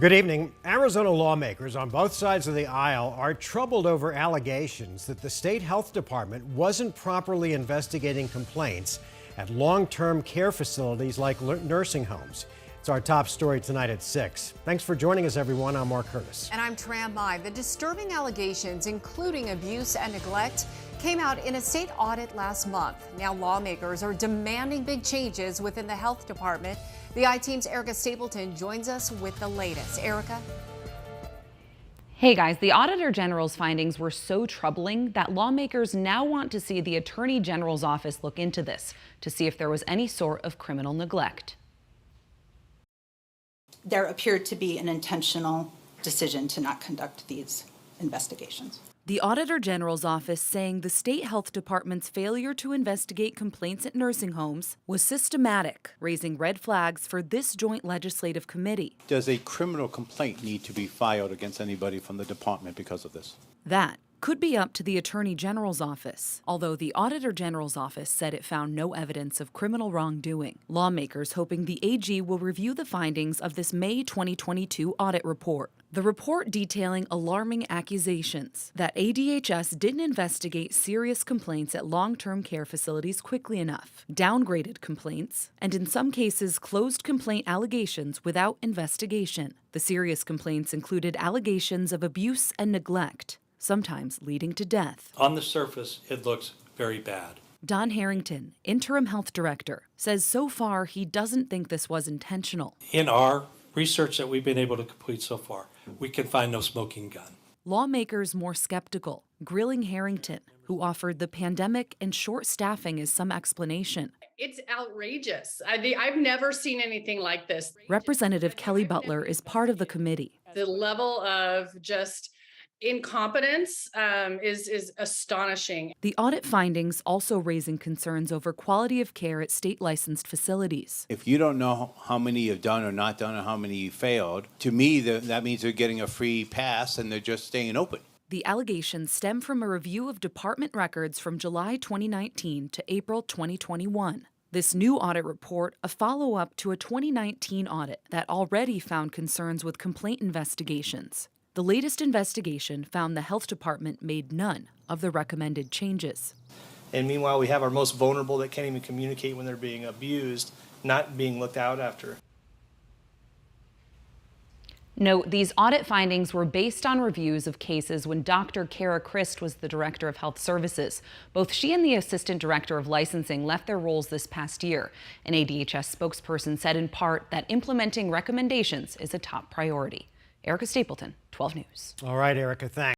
Good evening. Arizona lawmakers on both sides of the aisle are troubled over allegations that the state health department wasn't properly investigating complaints at long-term care facilities like nursing homes. It's our top story tonight at 6. Thanks for joining us, everyone. I'm Mark Curtis. And I'm Tram Mai. The disturbing allegations, including abuse and neglect, came out in a state audit last month. Now lawmakers are demanding big changes within the health department. The I-Team's Erica Stapleton joins us with the latest. Erica? Hey guys, the Auditor General's findings were so troubling that lawmakers now want to see the Attorney General's office look into this to see if there was any sort of criminal neglect. There appeared to be an intentional decision to not conduct these investigations. The Auditor General's office saying the state health department's failure to investigate complaints at nursing homes was systematic, raising red flags for this joint legislative committee. Does a criminal complaint need to be filed against anybody from the department because of this? That could be up to the Attorney General's office, although the Auditor General's office said it found no evidence of criminal wrongdoing. Lawmakers hoping the AG will review the findings of this May 2022 audit report. The report detailing alarming accusations that ADHS didn't investigate serious complaints at long-term care facilities quickly enough, downgraded complaints, and in some cases closed complaint allegations without investigation. The serious complaints included allegations of abuse and neglect, sometimes leading to death. On the surface, it looks very bad. Don Harrington, interim health director, says so far he doesn't think this was intentional. In our research that we've been able to complete so far, we can find no smoking gun. Lawmakers more skeptical, grilling Harrington, who offered the pandemic and short staffing as some explanation. It's outrageous. I've never seen anything like this. Representative Kelly Butler is part of the committee. The level of just incompetence is astonishing. The audit findings also raising concerns over quality of care at state licensed facilities. If you don't know how many you've done or not done or how many you failed, to me that means they're getting a free pass and they're just staying open. The allegations stem from a review of department records from July 2019 to April 2021. This new audit report, a follow-up to a 2019 audit that already found concerns with complaint investigations. The latest investigation found the health department made none of the recommended changes. And meanwhile, we have our most vulnerable that can't even communicate when they're being abused, not being looked out after. Note, these audit findings were based on reviews of cases when Dr. Kara Christ was the Director of Health Services. Both she and the Assistant Director of Licensing left their roles this past year. An ADHS spokesperson said in part that implementing recommendations is a top priority. Erica Stapleton, 12 News. All right, Erica, thanks.